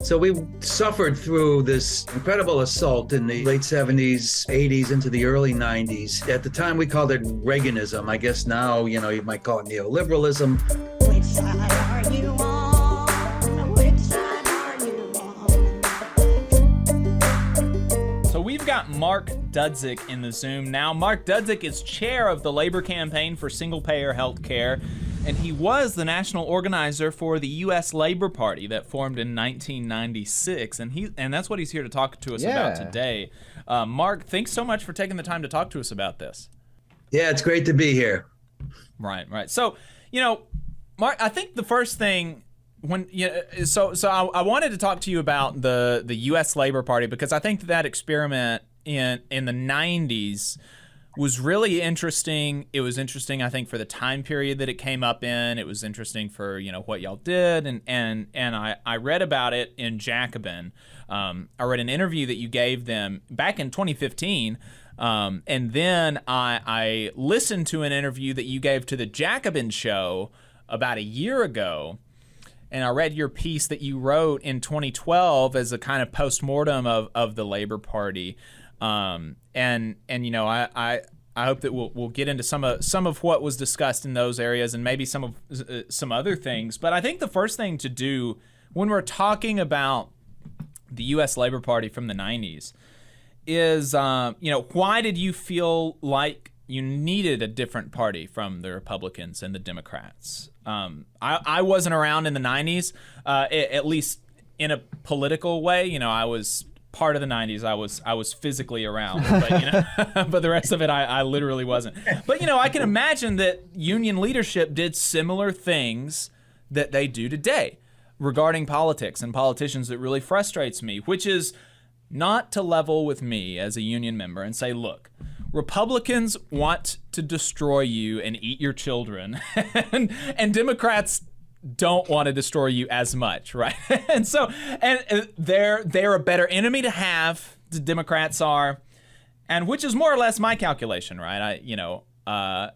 So we suffered through this incredible assault in the late 70s, 80s, into the early 90s. At the time, we called it Reaganism. I guess now, you might call it neoliberalism. Which side are you on? Which side are you on? So we've got Mark Dudzic in the Zoom now. Mark Dudzic is chair of the Labor Campaign for Single-Payer Health Care, and he was the national organizer for the U.S. Labor Party that formed in 1996, and that's what he's here to talk to us about today. Mark, thanks so much for taking the time to talk to us about this. Yeah, it's great to be here. Right. So, Mark, I think the first thing I wanted to talk to you about the U.S. Labor Party, because I think that experiment in the 90s was really interesting. It was interesting, I think, for the time period that it came up in. It was interesting for, what y'all did. And I read about it in Jacobin. I read an interview that you gave them back in 2015. And then I listened to an interview that you gave to the Jacobin show about a year ago. And I read your piece that you wrote in 2012 as a kind of postmortem of the Labor Party. I hope that we'll get into some of what was discussed in those areas and maybe some other things. But I think the first thing to do when we're talking about the U.S. Labor Party from the 90s is, why did you feel like you needed a different party from the Republicans and the Democrats? I wasn't around in the 90s, at least in a political way. I was part of the 90s. I was physically around, but but the rest of it I literally wasn't. But I can imagine that union leadership did similar things that they do today regarding politics and politicians that really frustrates me, which is not to level with me as a union member and say, look, Republicans want to destroy you and eat your children, and Democrats don't want to destroy you as much, right? and they're a better enemy to have, the Democrats are, and which is more or less my calculation, right? I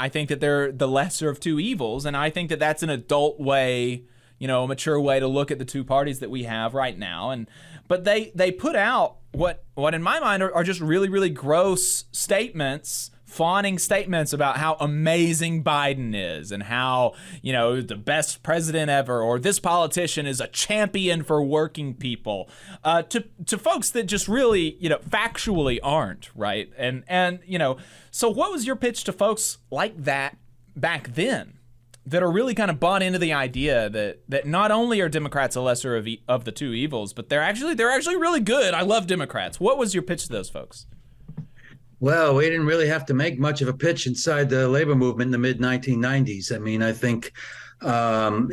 think that they're the lesser of two evils, and I think that that's an adult way, a mature way to look at the two parties that we have right now. But they put out what in my mind are just really, really gross statements, fawning statements about how amazing Biden is and how, the best president ever, or this politician is a champion for working people, to folks that just really, factually aren't, right? And so what was your pitch to folks like that back then that are really kind of bought into the idea that not only are Democrats a lesser of the two evils, but they're actually really good? I love Democrats. What was your pitch to those folks? Well, we didn't really have to make much of a pitch inside the labor movement in the mid-1990s. I mean, I think, I'd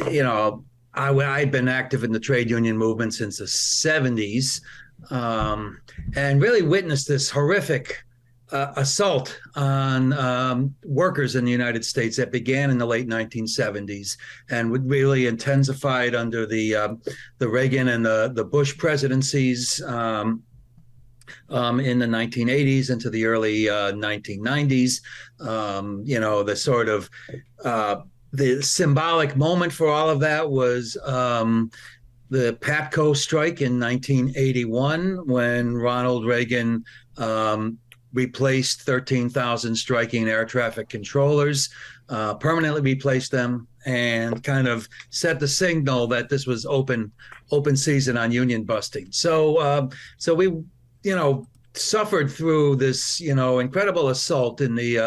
been active in the trade union movement since the 70s, and really witnessed this horrific assault on workers in the United States that began in the late 1970s and would really intensified under the Reagan and the Bush presidencies. In the 1980s into the early 1990s, the sort of the symbolic moment for all of that was the PATCO strike in 1981, when Ronald Reagan replaced 13,000 striking air traffic controllers, permanently replaced them, and kind of set the signal that this was open season on union busting. So we suffered through this, incredible assault in the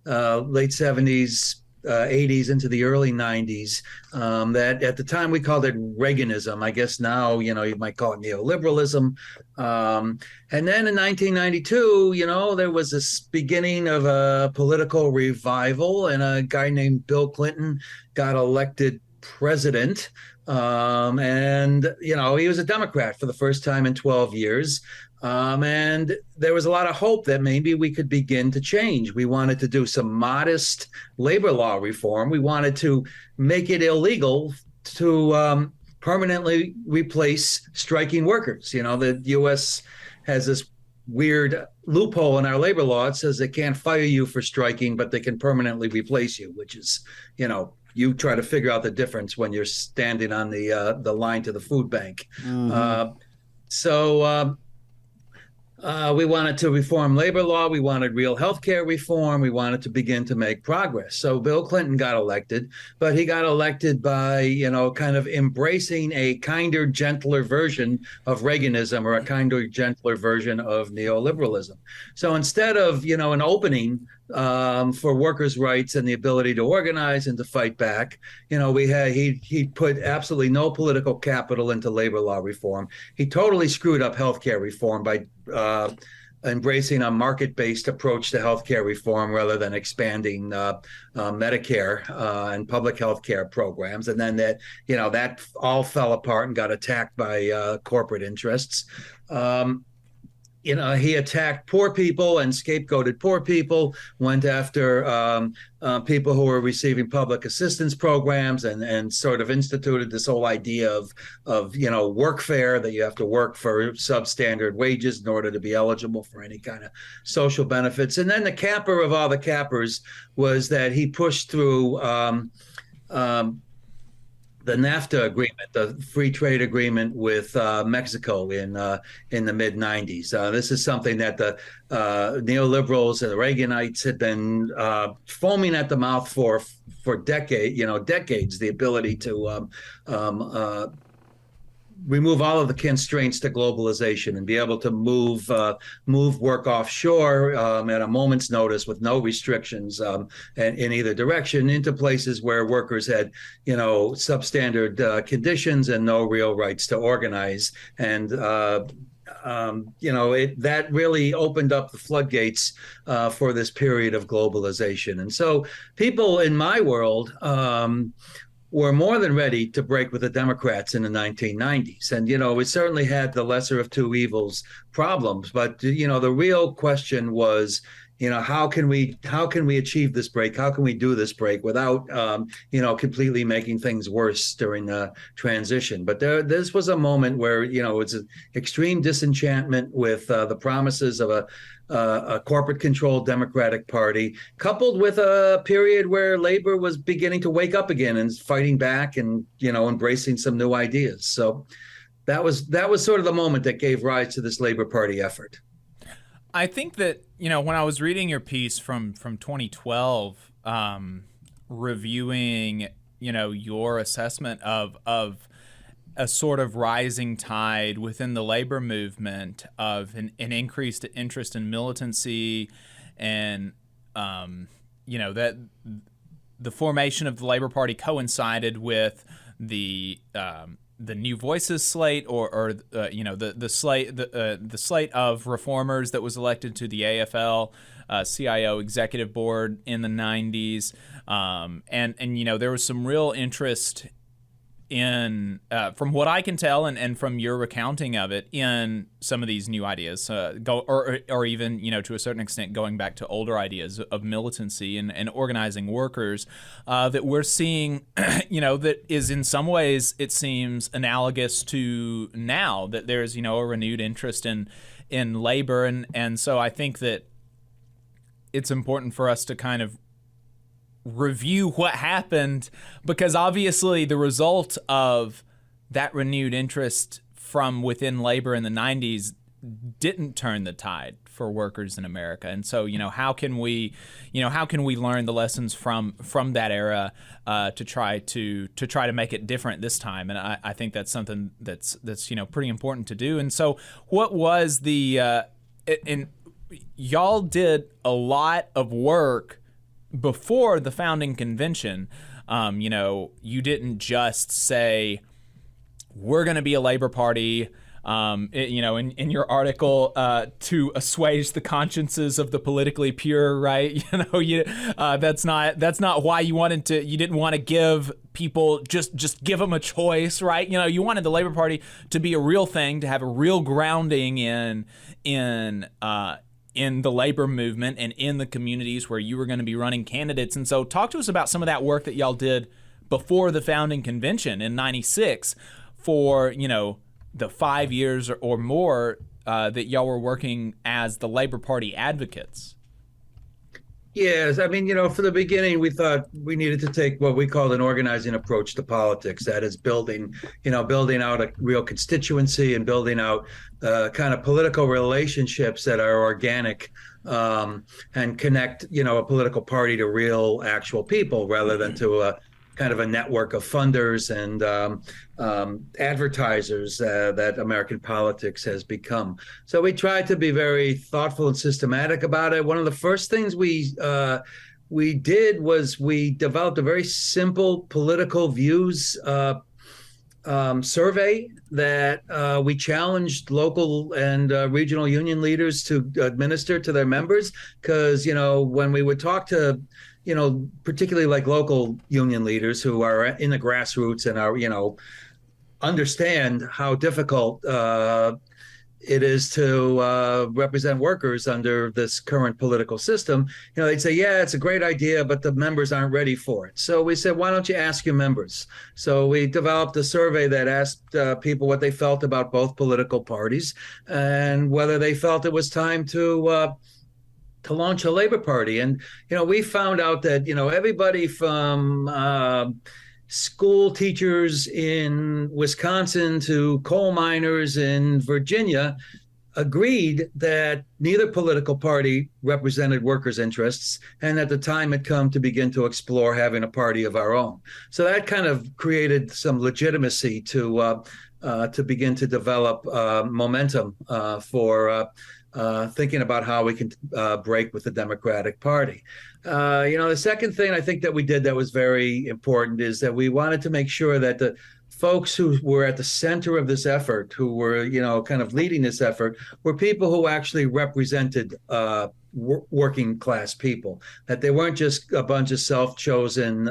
late 70s, 80s into the early 90s, that at the time we called it Reaganism. I guess now, you might call it neoliberalism. And then in 1992, there was this beginning of a political revival, and a guy named Bill Clinton got elected president. And he was a Democrat for the first time in 12 years. And there was a lot of hope that maybe we could begin to change. We wanted to do some modest labor law reform. We wanted to make it illegal to permanently replace striking workers. The U.S. has this weird loophole in our labor law. It says they can't fire you for striking, but they can permanently replace you, which is, you try to figure out the difference when you're standing on the line to the food bank. So we wanted to reform labor law. We wanted real health care reform. We wanted to begin to make progress. So Bill Clinton got elected, but he got elected by, kind of embracing a kinder, gentler version of Reaganism, or a kinder, gentler version of neoliberalism. So instead of, an opening for workers' rights and the ability to organize and to fight back, he put absolutely no political capital into labor law reform. He totally screwed up healthcare reform by embracing a market-based approach to healthcare reform rather than expanding Medicare and public healthcare programs. And then that all fell apart and got attacked by corporate interests. He attacked poor people and scapegoated poor people, went after people who were receiving public assistance programs, and sort of instituted this whole idea of workfare, that you have to work for substandard wages in order to be eligible for any kind of social benefits. And then the capper of all the cappers was that he pushed through the NAFTA agreement, the free trade agreement with Mexico in the mid '90s. This is something that the neoliberals and the Reaganites had been foaming at the mouth for decades. The ability to remove all of the constraints to globalization and be able to move work offshore at a moment's notice with no restrictions in either direction, into places where workers had, substandard conditions and no real rights to organize. And that really opened up the floodgates for this period of globalization. And so people in my world were more than ready to break with the Democrats in the 1990s. And, we certainly had the lesser of two evils problems. But, the real question was, how can we achieve this break? How can we do this break without, completely making things worse during the transition? But this was a moment where, it's an extreme disenchantment with the promises of a corporate-controlled Democratic Party, coupled with a period where labor was beginning to wake up again and fighting back and, embracing some new ideas. So that was sort of the moment that gave rise to this Labor Party effort. I think that, when I was reading your piece from 2012, reviewing, your assessment of a sort of rising tide within the labor movement, of an increased interest in militancy, and, that the formation of the Labor Party coincided with the New Voices slate, or the slate of reformers that was elected to the AFL-CIO executive board in the 90s, and there was some real interest in, from what I can tell, and from your recounting of it, in some of these new ideas, or even, to a certain extent, going back to older ideas of militancy and organizing workers, that we're seeing, that is in some ways, it seems, analogous to now, that there's, a renewed interest in labor. And so I think that it's important for us to kind of review what happened, because obviously the result of that renewed interest from within labor in the 90s didn't turn the tide for workers in America. And so, how can we learn the lessons from that era to try to make it different this time? And I think that's something that's pretty important to do. And so, what was and y'all did a lot of work before the founding convention. You didn't just say, we're going to be a labor party, in your article, to assuage the consciences of the politically pure, right? That's not why you didn't want to give people, just give them a choice, right? You wanted the Labor Party to be a real thing, to have a real grounding in the labor movement and in the communities where you were going to be running candidates. And so talk to us about some of that work that y'all did before the founding convention in 96 for, the 5 years or more that y'all were working as the Labor Party advocates. Yes, I mean, from the beginning, we thought we needed to take what we called an organizing approach to politics. That is building out a real constituency and building out kind of political relationships that are organic, and connect, a political party to real, actual people rather than to a kind of a network of funders and advertisers that American politics has become. So we tried to be very thoughtful and systematic about it. One of the first things we did was we developed a very simple political views survey that we challenged local and regional union leaders to administer to their members. Because, when we would talk to, particularly like local union leaders who are in the grassroots and are, understand how difficult it is to represent workers under this current political system, they'd say, yeah, it's a great idea, but the members aren't ready for it. So we said, why don't you ask your members? So we developed a survey that asked people what they felt about both political parties and whether they felt it was time to launch a Labor Party. And, we found out that, everybody from school teachers in Wisconsin to coal miners in Virginia agreed that neither political party represented workers' interests, and at the time had come to begin to explore having a party of our own. So that kind of created some legitimacy to begin to develop momentum for thinking about how we can break with the Democratic Party. The second thing I think that we did that was very important is that we wanted to make sure that the folks who were at the center of this effort, who were, kind of leading this effort, were people who actually represented working class people, that they weren't just a bunch of self-chosen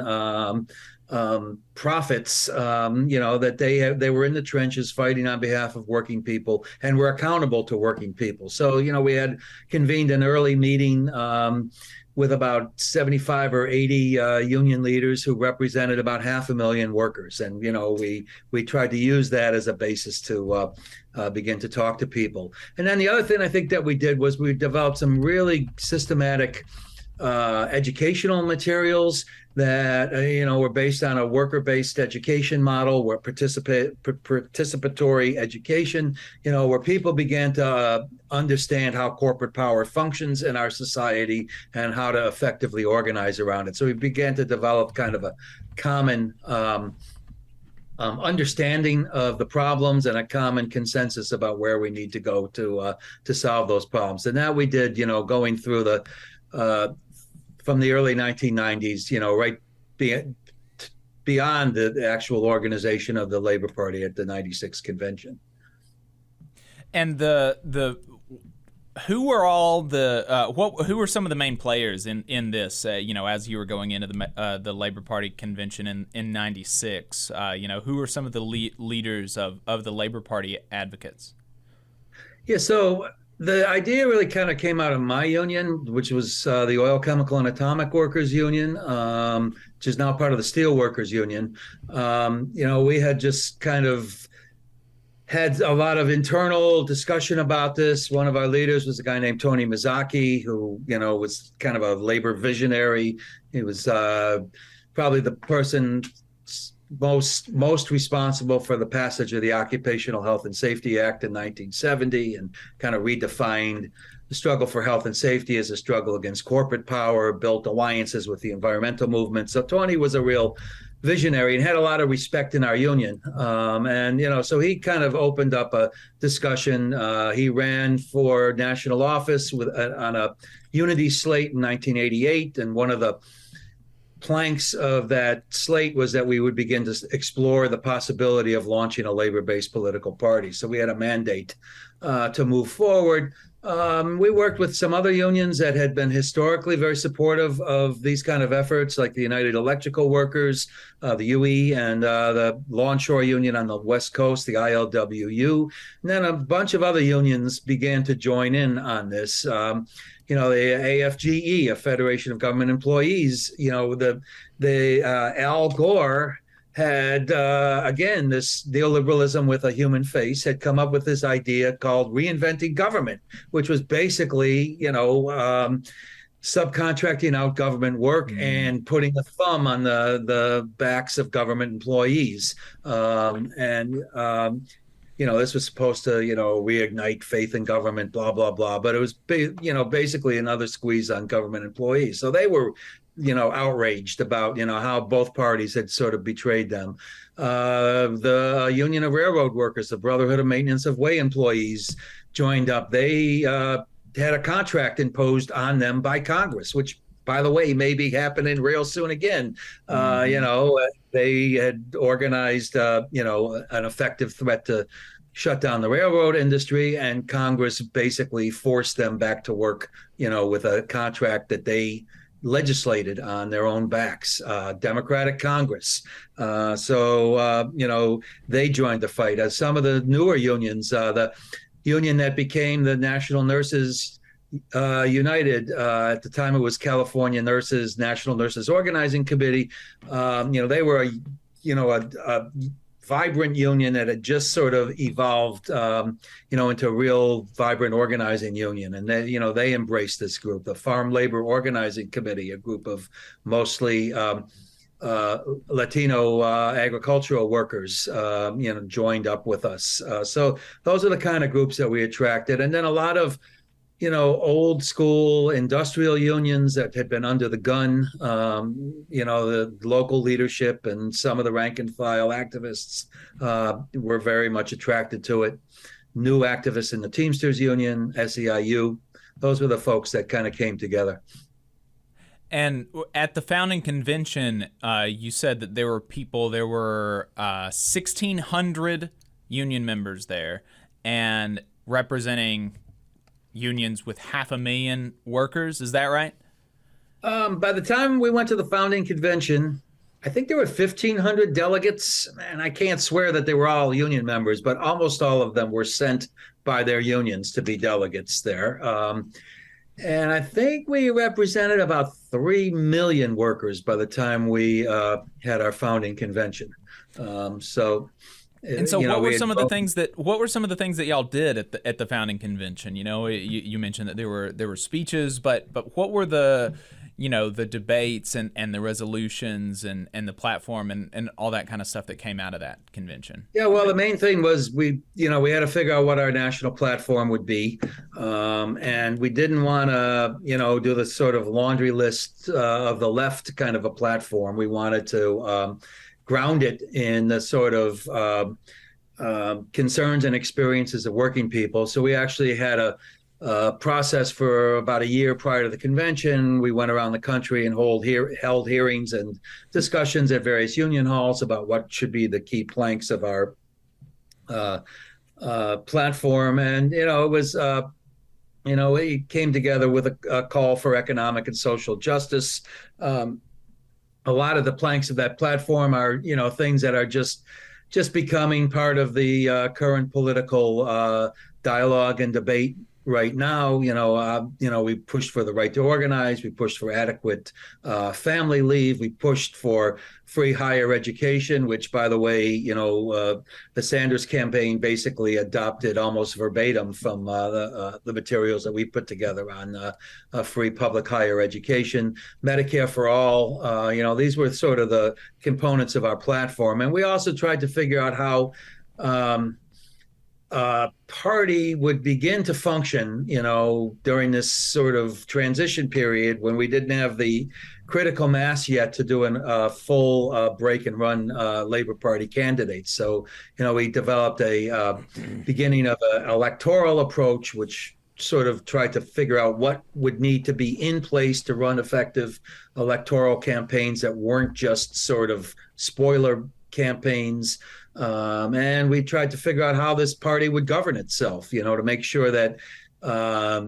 prophets, that they were in the trenches fighting on behalf of working people and were accountable to working people. So, we had convened an early meeting with about 75 or 80 union leaders who represented about 500,000 workers. And, we tried to use that as a basis to begin to talk to people. And then the other thing I think that we did was we developed some really systematic educational materials that were based on a worker-based education model, where participatory education, where people began to understand how corporate power functions in our society and how to effectively organize around it. So we began to develop kind of a common understanding of the problems and a common consensus about where we need to go to solve those problems. And that we did, going through the from the early 1990s, right beyond the actual organization of the Labor Party at the '96 convention. And who were all the who were some of the main players in this? As you were going into the Labor Party convention in '96, who were some of the leaders of the Labor Party advocates? Yeah, so the idea really kind of came out of my union, which was the Oil, Chemical, and Atomic Workers Union, which is now part of the Steel Workers Union. We had just kind of had a lot of internal discussion about this. One of our leaders was a guy named Tony Mazzocchi, who, was kind of a labor visionary. He was probably the person most responsible for the passage of the Occupational Health and Safety Act in 1970, and kind of redefined the struggle for health and safety as a struggle against corporate power, built alliances with the environmental movement. So Tony was a real visionary and had a lot of respect in our union. So he kind of opened up a discussion. He ran for national office on a unity slate in 1988, and one of the planks of that slate was that we would begin to explore the possibility of launching a labor-based political party. So we had a mandate to move forward. We worked with some other unions that had been historically very supportive of these kind of efforts, like the United Electrical Workers, the UE, and the Longshore Union on the West Coast, the ILWU. And then a bunch of other unions began to join in on this. The AFGE, a Federation of Government Employees, Al Gore had, again, this neoliberalism with a human face, had come up with this idea called reinventing government, which was basically, subcontracting out government work and putting a thumb on the backs of government employees. This was supposed to, reignite faith in government, blah, blah, blah. But it was, basically another squeeze on government employees. So they were, outraged about, how both parties had sort of betrayed them. The Union of Railroad Workers, the Brotherhood of Maintenance of Way employees joined up. They had a contract imposed on them by Congress, which, by the way, may be happening real soon again. They had organized, an effective threat to shut down the railroad industry, and Congress basically forced them back to work, with a contract that they legislated on their own backs. Democratic Congress. They joined the fight. As some of the newer unions, the union that became the National Nurses United, at the time it was California Nurses, National Nurses Organizing Committee. They were a vibrant union that had just sort of evolved, into a real vibrant organizing union. And they embraced this group. The Farm Labor Organizing Committee, a group of mostly Latino agricultural workers, joined up with us. So those are the kind of groups that we attracted. And then a lot of, old school industrial unions that had been under the gun, the local leadership and some of the rank and file activists were very much attracted to it. New activists in the Teamsters Union, SEIU, those were the folks that kind of came together. And at the founding convention, you said that there were 1,600 union members there, and representing unions with 500,000 workers. Is that right? By the time we went to the founding convention, I think there were 1,500 delegates, and I can't swear that they were all union members, but almost all of them were sent by their unions to be delegates there. And I think we represented about 3 million workers by the time we had our founding convention. What were some of the things that y'all did at the founding convention? You mentioned that there were speeches, but what were the debates and the resolutions and the platform and all that kind of stuff that came out of that convention? Yeah, well, the main thing was we had to figure out what our national platform would be, and we didn't want to do the sort of laundry list of the left kind of a platform. We wanted to ground it in the sort of concerns and experiences of working people. So we actually had a process for about a year prior to the convention. We went around the country and held hearings and discussions at various union halls about what should be the key planks of our platform. And, it was, we came together with a call for economic and social justice. A lot of the planks of that platform are, things that are just becoming part of the current political dialogue and debate right now. We pushed for the right to organize. We pushed for adequate family leave. We pushed for free higher education, which, by the way, the Sanders campaign basically adopted almost verbatim from the materials that we put together on free public higher education. Medicare for all. These were sort of the components of our platform. And we also tried to figure out how party would begin to function, during this sort of transition period when we didn't have the critical mass yet to do a full break and run Labor Party candidates. So, we developed a beginning of an electoral approach, which sort of tried to figure out what would need to be in place to run effective electoral campaigns that weren't just sort of spoiler campaigns. And we tried to figure out how this party would govern itself, to make sure that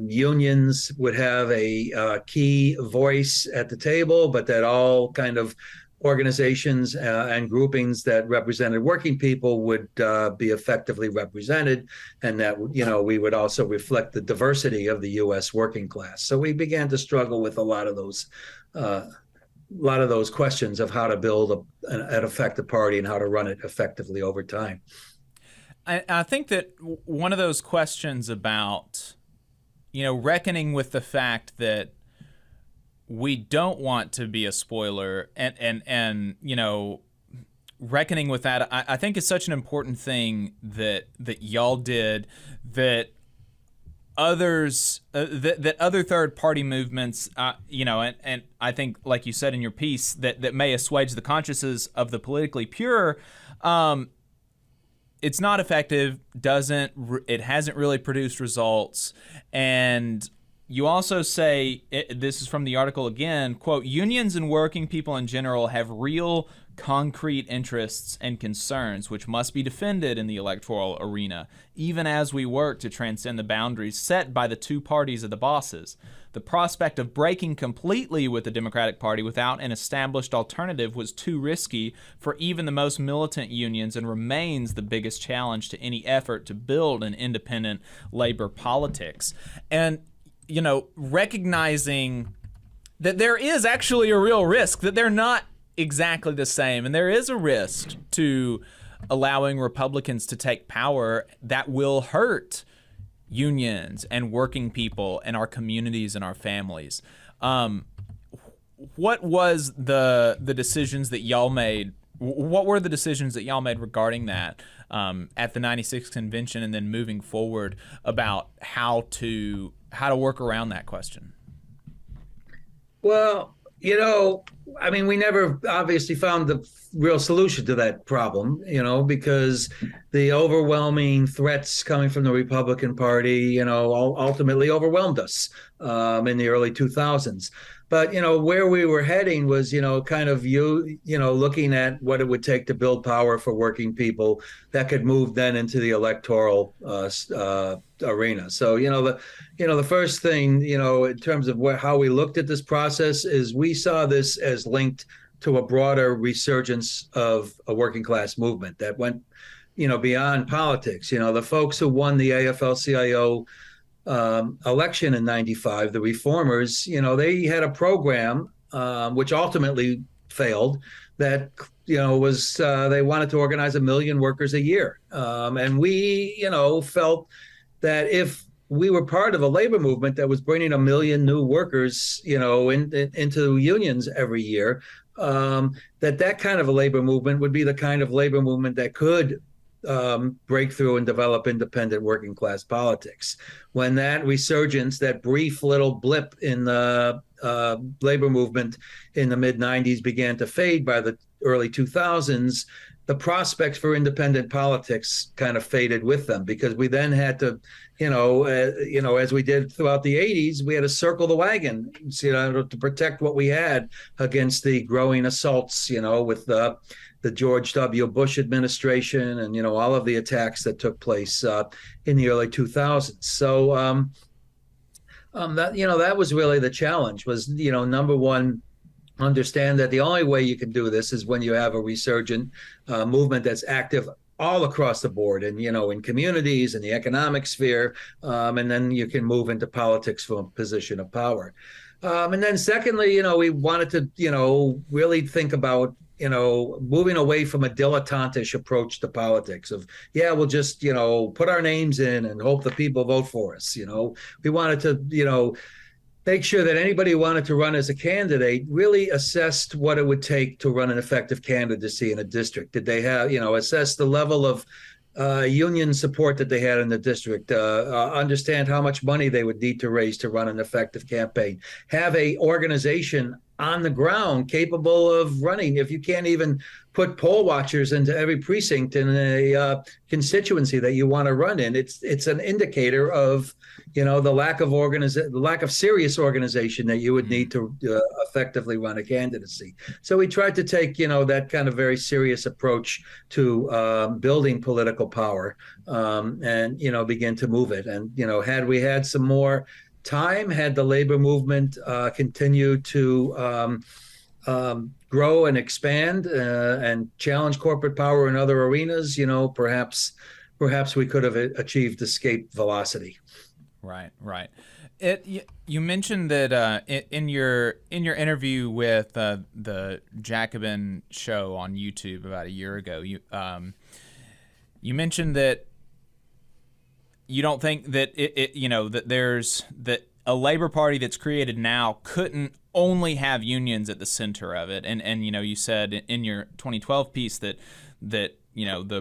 unions would have a key voice at the table, but that all kind of organizations and groupings that represented working people would be effectively represented, and that we would also reflect the diversity of the U.S. working class. So we began to struggle with a lot of those questions of how to build an effective party and how to run it effectively over time. I think that one of those questions about, reckoning with the fact that we don't want to be a spoiler, and reckoning with that, I think is such an important thing that y'all did, that others that other third party movements, and I think, like you said in your piece, that may assuage the consciences of the politically pure. It's not effective. It hasn't really produced results. And you also say, this is from the article again, quote, unions and working people in general have real concrete interests and concerns which must be defended in the electoral arena, even as we work to transcend the boundaries set by the two parties of the bosses. The prospect of breaking completely with the Democratic Party without an established alternative was too risky for even the most militant unions, and remains the biggest challenge to any effort to build an independent labor politics. And, recognizing that there is actually a real risk, that they're not exactly the same, and there is a risk to allowing Republicans to take power that will hurt unions and working people and our communities and our families. What was the decisions that y'all made? What were the decisions that y'all made regarding that at the '96 convention, and then moving forward about how to work around that question? Well, we never obviously found the real solution to that problem, because the overwhelming threats coming from the Republican Party, ultimately overwhelmed us in the early 2000s. But, where we were heading was, looking at what it would take to build power for working people that could move then into the electoral arena. So, the first thing, in terms of how we looked at this process, is we saw this as linked to a broader resurgence of a working class movement that went, beyond politics. The folks who won the AFL-CIO election in '95, the reformers, they had a program which ultimately failed, that was they wanted to organize 1 million workers a year, and we felt that if we were part of a labor movement that was bringing 1 million new workers into unions every year, that kind of a labor movement would be the kind of labor movement that could break through and develop independent working class politics. When that resurgence, that brief little blip in the labor movement in the mid 90s began to fade by the early 2000s, the prospects for independent politics kind of faded with them, because we then had to, as we did throughout the 80s, we had to circle the wagon, to protect what we had against the growing assaults, with the George W. Bush administration and, all of the attacks that took place in the early 2000s. So that was really the challenge, was, number one, understand that the only way you can do this is when you have a resurgent movement that's active all across the board, and in communities, in the economic sphere, and then you can move into politics from a position of power. And then secondly, we wanted to really think about moving away from a dilettantish approach to politics of, we'll just put our names in and hope the people vote for us. We wanted to make sure that anybody who wanted to run as a candidate really assessed what it would take to run an effective candidacy in a district. Did they have, assess the level of union support that they had in the district, understand how much money they would need to raise to run an effective campaign, have a organization on the ground capable of running. If you can't even put poll watchers into every precinct in a constituency that you want to run in, it's an indicator of the lack of serious organization that you would need to effectively run a candidacy. So we tried to take that kind of very serious approach to building political power, and begin to move it. And had we had some more time, had the labor movement continued to grow and expand and challenge corporate power in other arenas, perhaps we could have achieved escape velocity. Right. You mentioned that in your interview with the Jacobin show on YouTube about a year ago, you mentioned that you don't think that that a labor party that's created now couldn't only have unions at the center of it. And you said in your 2012 piece that the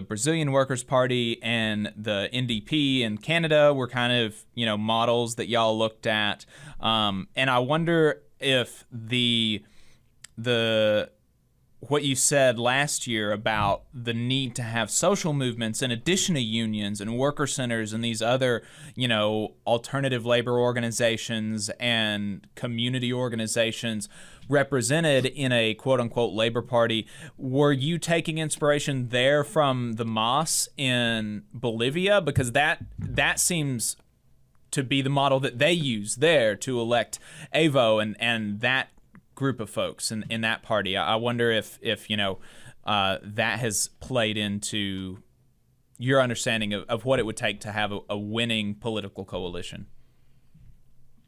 Brazilian Workers' Party and the NDP in Canada were kind of models that y'all looked at. And I wonder if the what you said last year about the need to have social movements in addition to unions and worker centers and these other, alternative labor organizations and community organizations represented in a quote-unquote labor party. Were you taking inspiration there from the MAS in Bolivia? Because that seems to be the model that they use there to elect Evo and that group of folks in that party. I wonder if that has played into your understanding of what it would take to have a winning political coalition.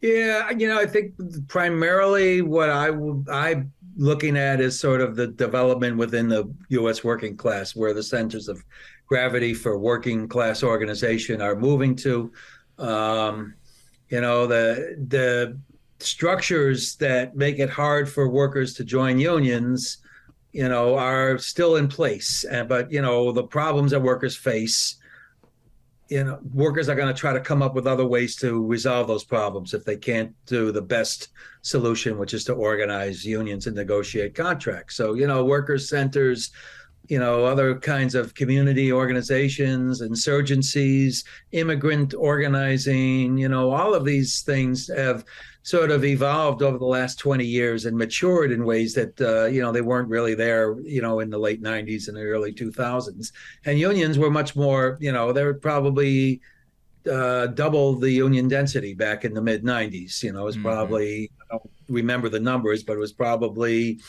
Yeah, I think primarily what I'm looking at is sort of the development within the U.S. working class, where the centers of gravity for working class organization are moving to. The structures that make it hard for workers to join unions, are still in place. But the problems that workers face, workers are going to try to come up with other ways to resolve those problems if they can't do the best solution, which is to organize unions and negotiate contracts. So, workers centers, other kinds of community organizations, insurgencies, immigrant organizing, all of these things have sort of evolved over the last 20 years and matured in ways that, they weren't really there, in the late 90s and the early 2000s. And unions were much more, they were probably double the union density back in the mid 90s. It was probably, I don't remember the numbers, but it was probably,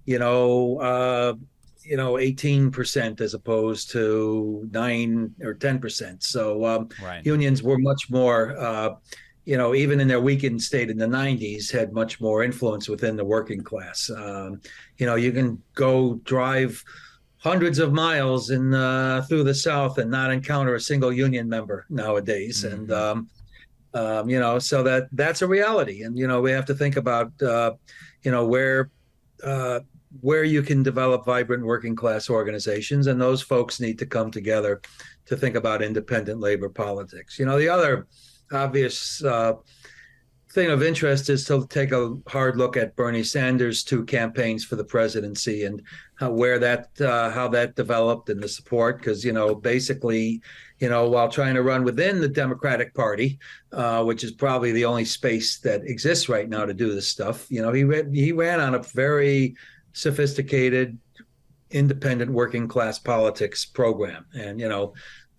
18% as opposed to 9 or 10%. So Right. Unions were much more, even in their weakened state in the 90s, had much more influence within the working class. You can go drive hundreds of miles through the South and not encounter a single union member nowadays. Mm-hmm. And, so that's a reality. And, we have to think about, where you can develop vibrant working class organizations, and those folks need to come together to think about independent labor politics. The other obvious thing of interest is to take a hard look at Bernie Sanders' 2 campaigns for the presidency and how that developed and the support. Because basically, while trying to run within the Democratic Party, which is probably the only space that exists right now to do this stuff, he ran on a very sophisticated, independent working class politics program. And,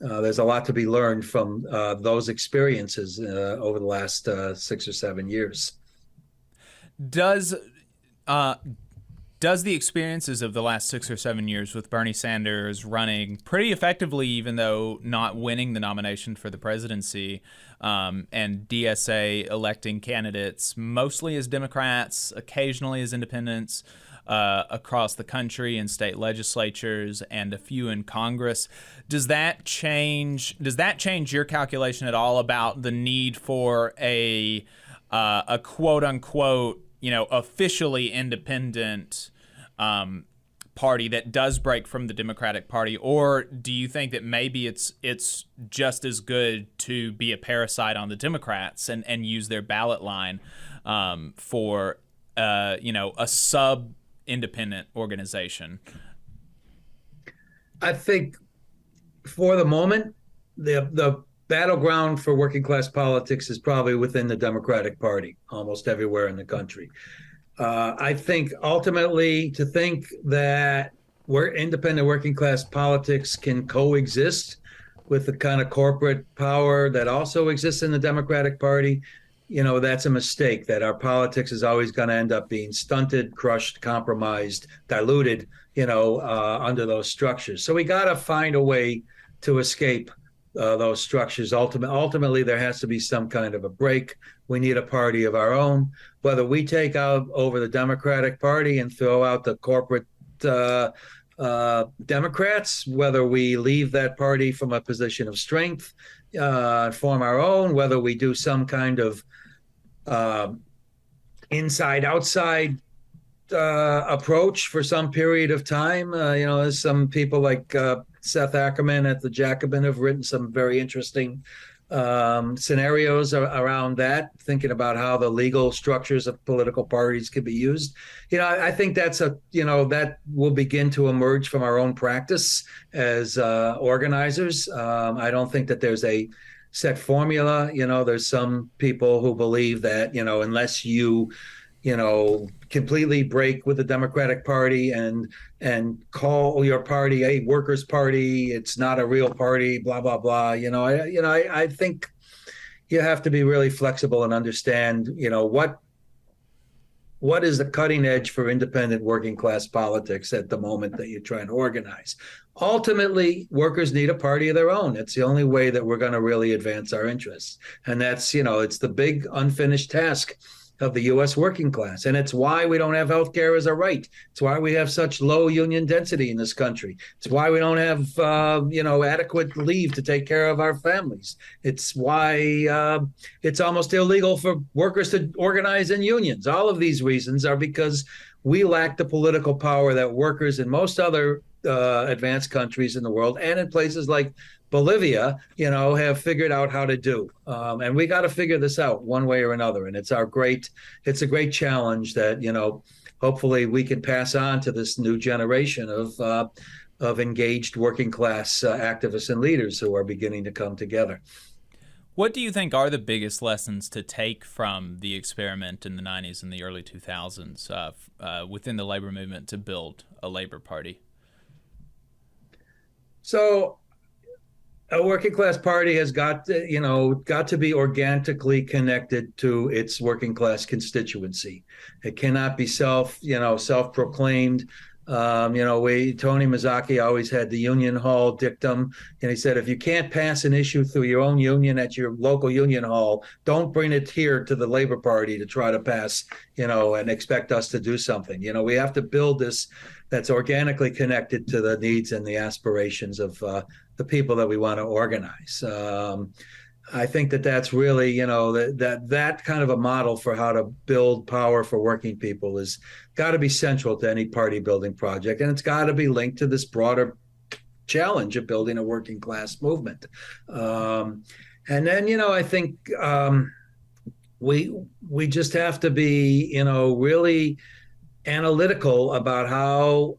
there's a lot to be learned from those experiences over the last 6 or 7 years. Does the experiences of the last 6 or 7 years with Bernie Sanders running pretty effectively, even though not winning the nomination for the presidency, and DSA electing candidates mostly as Democrats, occasionally as independents, across the country in state legislatures and a few in Congress. Does that change your calculation at all about the need for a quote unquote, officially independent party that does break from the Democratic Party? Or do you think that maybe it's just as good to be a parasite on the Democrats and use their ballot line for a sub independent organization? I think for the moment, the battleground for working class politics is probably within the Democratic Party, almost everywhere in the country. I think ultimately to think that independent working class politics can coexist with the kind of corporate power that also exists in the Democratic Party, that's a mistake. That our politics is always going to end up being stunted, crushed, compromised, diluted, under those structures. So we got to find a way to escape those structures. Ultimately, there has to be some kind of a break. We need a party of our own. Whether we take out over the Democratic Party and throw out the corporate Democrats, whether we leave that party from a position of strength, form our own, whether we do some kind of uh, inside outside approach for some period of time. There's some people like Seth Ackerman at the Jacobin have written some very interesting scenarios around that, thinking about how the legal structures of political parties could be used. I think that will begin to emerge from our own practice as organizers. I don't think that there's a set formula. There's some people who believe that, unless you completely break with the Democratic Party and call your party a workers' party, it's not a real party, blah blah blah. I think you have to be really flexible and understand, what is the cutting edge for independent working class politics at the moment that you're trying to organize. Ultimately, workers need a party of their own. It's the only way that we're going to really advance our interests, and that's it's the big unfinished task of the U.S. working class. And it's why we don't have health care as a right. It's why we have such low union density in this country. It's why we don't have, adequate leave to take care of our families. It's why it's almost illegal for workers to organize in unions. All of these reasons are because we lack the political power that workers in most other advanced countries in the world and in places like Bolivia, have figured out how to do. And we got to figure this out one way or another. And it's a great challenge that, hopefully we can pass on to this new generation of engaged working class activists and leaders who are beginning to come together. What do you think are the biggest lessons to take from the experiment in the 90s and the early 2000s within the labor movement to build a labor party? So a working class party has got to be organically connected to its working class constituency. It cannot be self-proclaimed. Tony Mazzocchi always had the union hall dictum, and he said, if you can't pass an issue through your own union at your local union hall, don't bring it here to the Labor Party to try to pass, and expect us to do something. We have to build this that's organically connected to the needs and the aspirations of the people that we want to organize. I think that's really, that kind of a model for how to build power for working people is got to be central to any party building project. And it's got to be linked to this broader challenge of building a working class movement. And then, I think we just have to be, really analytical about how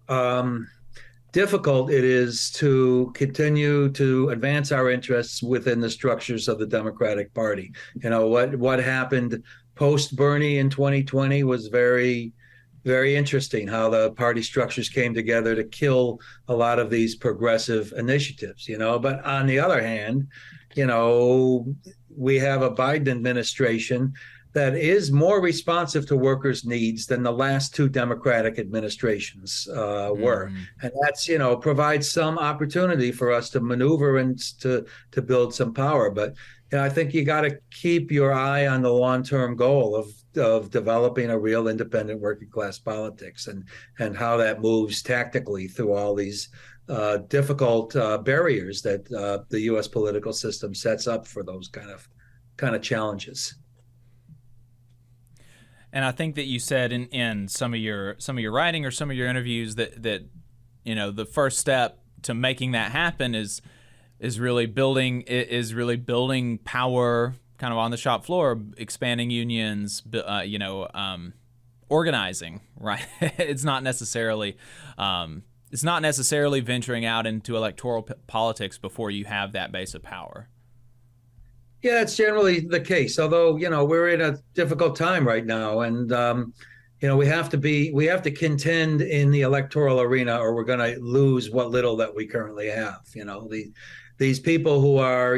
difficult it is to continue to advance our interests within the structures of the Democratic Party. What happened post Bernie in 2020 was very, very interesting, how the party structures came together to kill a lot of these progressive initiatives, But on the other hand, we have a Biden administration that is more responsive to workers' needs than the last two Democratic administrations were. And that's, provides some opportunity for us to maneuver and to build some power. But I think you got to keep your eye on the long-term goal of developing a real independent working class politics and how that moves tactically through all these difficult barriers that the U.S. political system sets up for those kind of challenges. And I think that you said in some of your writing or some of your interviews that the first step to making that happen is really building power kind of on the shop floor, expanding unions, organizing, right? It's not necessarily venturing out into electoral politics before you have that base of power. Yeah, it's generally the case. Although, we're in a difficult time right now, and we have to contend in the electoral arena, or we're going to lose what little that we currently have. These people who are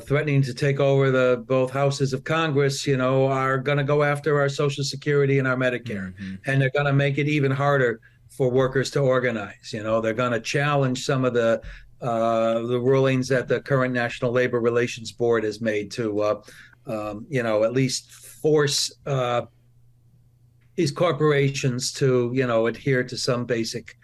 threatening to take over both houses of Congress, are going to go after our Social Security and our Medicare, and they're going to make it even harder for workers to organize. They're going to challenge some of the rulings that the current National Labor Relations Board has made to, at least force these corporations to, adhere to some basic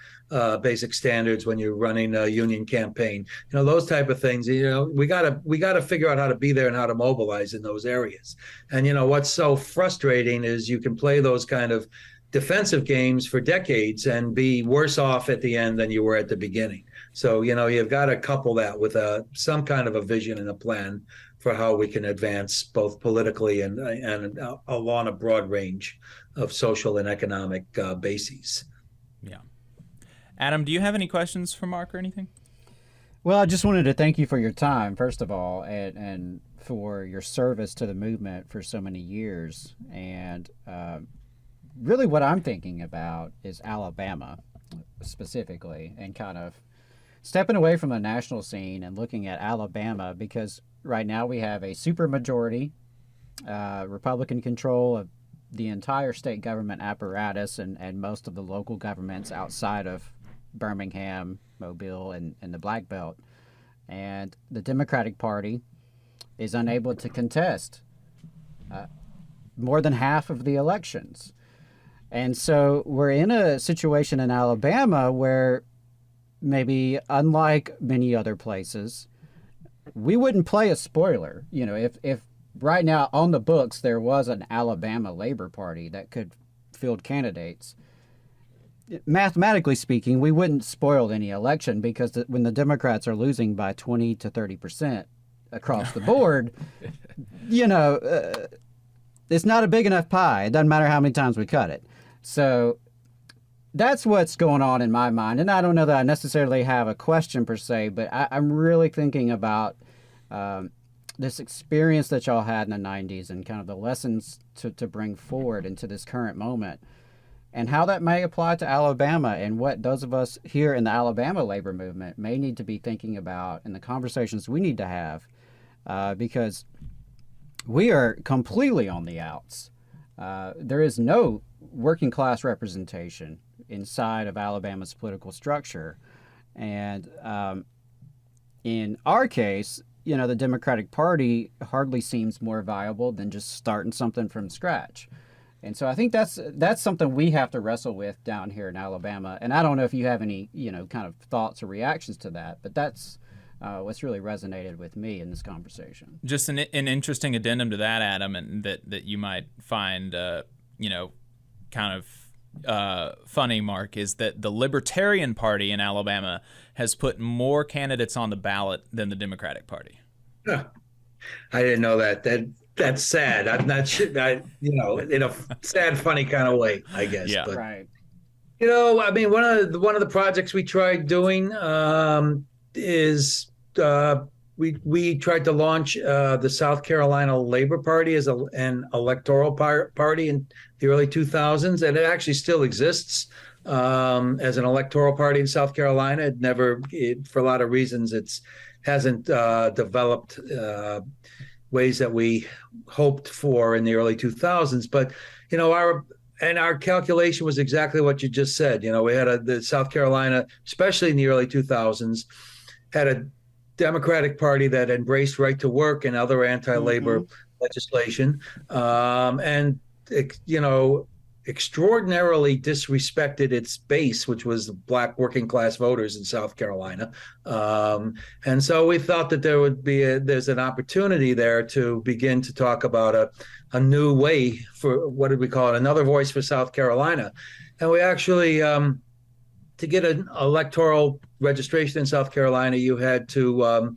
basic standards when you're running a union campaign. Those type of things. We gotta figure out how to be there and how to mobilize in those areas. And what's so frustrating is you can play those kind of defensive games for decades and be worse off at the end than you were at the beginning. So you've got to couple that with some kind of a vision and a plan for how we can advance both politically and along a broad range of social and economic bases. Yeah. Adam, do you have any questions for Mark or anything? Well, I just wanted to thank you for your time, first of all, and for your service to the movement for so many years. And really what I'm thinking about is Alabama specifically, and kind of stepping away from the national scene and looking at Alabama, because right now we have a supermajority, Republican control of the entire state government apparatus and most of the local governments outside of Birmingham, Mobile, and the Black Belt. And the Democratic Party is unable to contest more than half of the elections. And so we're in a situation in Alabama where maybe unlike many other places, we wouldn't play a spoiler. If right now on the books there was an Alabama Labor Party that could field candidates, mathematically speaking, we wouldn't spoil any election, because when the Democrats are losing by 20 to 30% across the board, it's not a big enough pie. It doesn't matter how many times we cut it. So that's what's going on in my mind. And I don't know that I necessarily have a question per se, but I'm really thinking about this experience that y'all had in the 90s and kind of the lessons to bring forward into this current moment, and how that may apply to Alabama, and what those of us here in the Alabama labor movement may need to be thinking about in the conversations we need to have, because we are completely on the outs. There is no working class representation inside of Alabama's political structure. And in our case, the Democratic Party hardly seems more viable than just starting something from scratch. And so I think that's something we have to wrestle with down here in Alabama. And I don't know if you have any, kind of thoughts or reactions to that, but that's what's really resonated with me in this conversation. Just an interesting addendum to that, Adam, and that you might find, kind of funny, Mark, is that the Libertarian Party in Alabama has put more candidates on the ballot than the Democratic Party. Huh. I didn't know that. That's sad. I'm not sure. In a sad, funny kind of way, I guess. Yeah. But, Right. I mean, one of the projects we tried doing is we tried to launch the South Carolina Labor Party as an electoral party in the early 2000s, and it actually still exists as an electoral party in South Carolina. For a lot of reasons, it hasn't developed ways that we hoped for in the early 2000s. But our calculation was exactly what you just said. We had the South Carolina, especially in the early 2000s, had a Democratic Party that embraced right to work and other anti-labor legislation, and extraordinarily disrespected its base, which was the Black working class voters in South Carolina. And so we thought that there's an opportunity there to begin to talk about a new way for, what did we call it? Another voice for South Carolina. And we actually, to get an electoral registration in South Carolina, you had to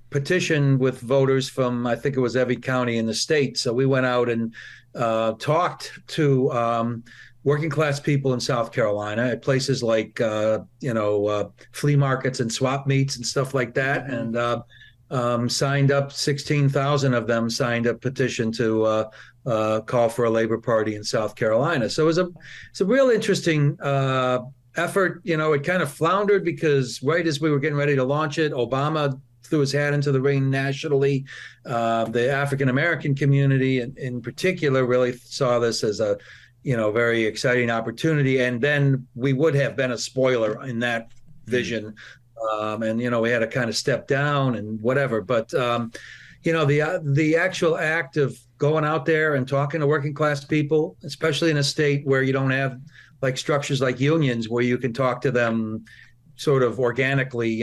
petition with voters from, I think it was every county in the state. So we went out and talked to working class people in South Carolina at places like, flea markets and swap meets and stuff like that. And signed up, 16,000 of them signed a petition to call for a labor party in South Carolina. So it's a real interesting effort. It kind of floundered because right as we were getting ready to launch it, Obama threw his hat into the ring nationally. The African-American community in particular really saw this as a, very exciting opportunity. And then we would have been a spoiler in that vision. And we had to kind of step down and whatever. But, the actual act of going out there and talking to working class people, especially in a state where you don't have like structures like unions where you can talk to them sort of organically,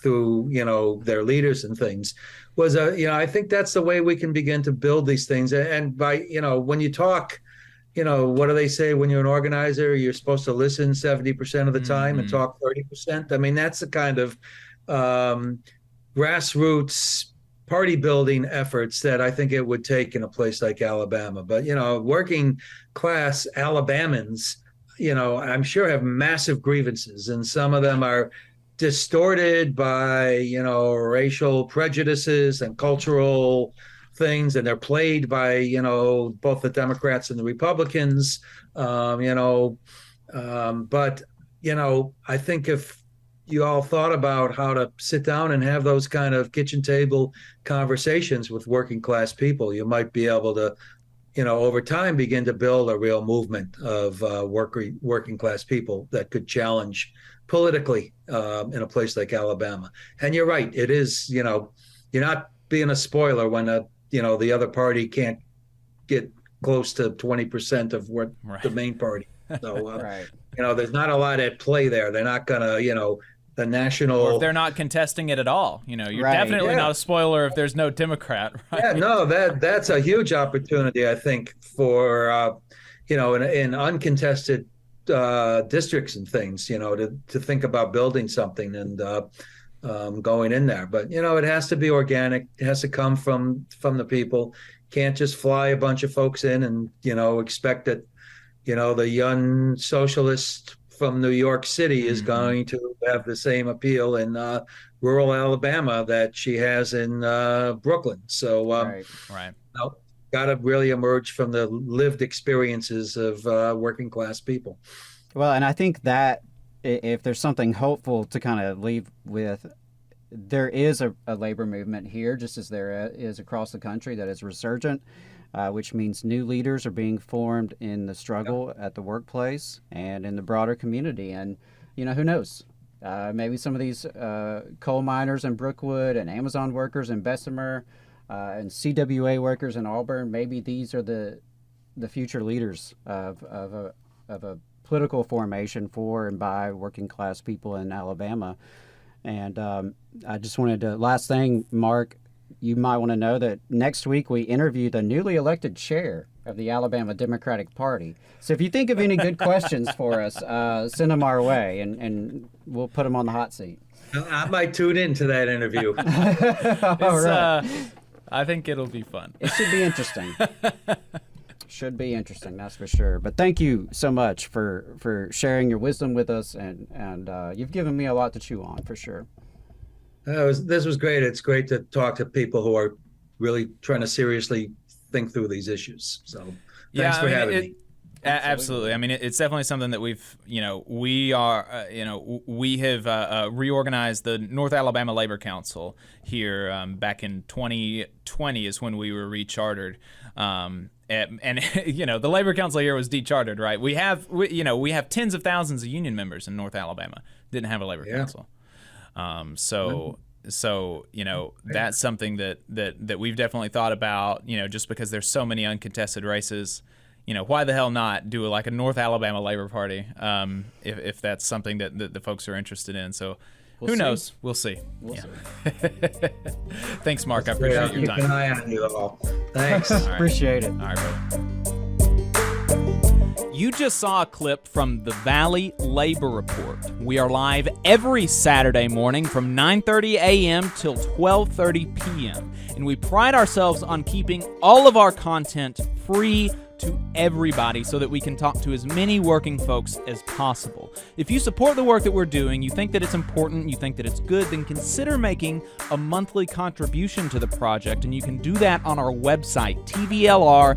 through, their leaders and things was I think that's the way we can begin to build these things. And by, when you talk, what do they say when you're an organizer? You're supposed to listen 70% of the time and talk 30%. I mean, that's the kind of grassroots party building efforts that I think it would take in a place like Alabama. But, working class Alabamans, I'm sure have massive grievances, and some of them are distorted by, racial prejudices and cultural things, and they're played by, both the Democrats and the Republicans. But, I think if you all thought about how to sit down and have those kind of kitchen table conversations with working class people, you might be able to, over time begin to build a real movement of working class people that could challenge politically in a place like Alabama. And you're right, it is, you're not being a spoiler when the other party can't get close to 20% of what the main party. So, there's not a lot at play there. They're not going to, the national. Or if they're not contesting it at all, you're definitely not a spoiler if there's no Democrat. Right? Yeah, no, that's a huge opportunity, I think, for in uncontested districts and things, to think about building something and going in there. But it has to be organic. It has to come from the people. Can't just fly a bunch of folks in and expect that the young socialist from New York City is going to have the same appeal in rural Alabama that she has in Brooklyn. So, got to really emerge from the lived experiences of working class people. Well, and I think that if there's something hopeful to kind of leave with, there is a labor movement here, just as there is across the country, that is resurgent. Which means new leaders are being formed in the struggle at the workplace and in the broader community. And, who knows? Maybe some of these coal miners in Brookwood and Amazon workers in Bessemer and CWA workers in Auburn, maybe these are the future leaders of a political formation for and by working class people in Alabama. And I just wanted to, last thing, Mark, you might want to know that next week we interview the newly elected chair of the Alabama Democratic Party. So if you think of any good questions for us, send them our way, and we'll put them on the hot seat. I might tune into that interview. All right. I think it'll be fun. It should be interesting. Should be interesting, that's for sure. But thank you so much for sharing your wisdom with us, and you've given me a lot to chew on, for sure. This was great. It's great to talk to people who are really trying to seriously think through these issues. So thanks for having me. Absolutely. I mean, it's definitely something that we have reorganized the North Alabama Labor Council here back in 2020 is when we were rechartered. And the Labor Council here was dechartered, right? We have tens of thousands of union members in North Alabama. Didn't have a Labor Council. So that's something that we've definitely thought about, just because there's so many uncontested races, why the hell not do a North Alabama Labor Party, if that's something that the folks are interested in. So who knows? We'll see. We'll see. Thanks, Mark. I appreciate your time. Keep an eye on you all. Thanks. All right. Appreciate it. All right, brother. You just saw a clip from the Valley Labor Report. We are live every Saturday morning from 9:30 a.m. till 12:30 p.m. And we pride ourselves on keeping all of our content free to everybody so that we can talk to as many working folks as possible. If you support the work that we're doing, you think that it's important, you think that it's good, then consider making a monthly contribution to the project, and you can do that on our website, tvlr.fm.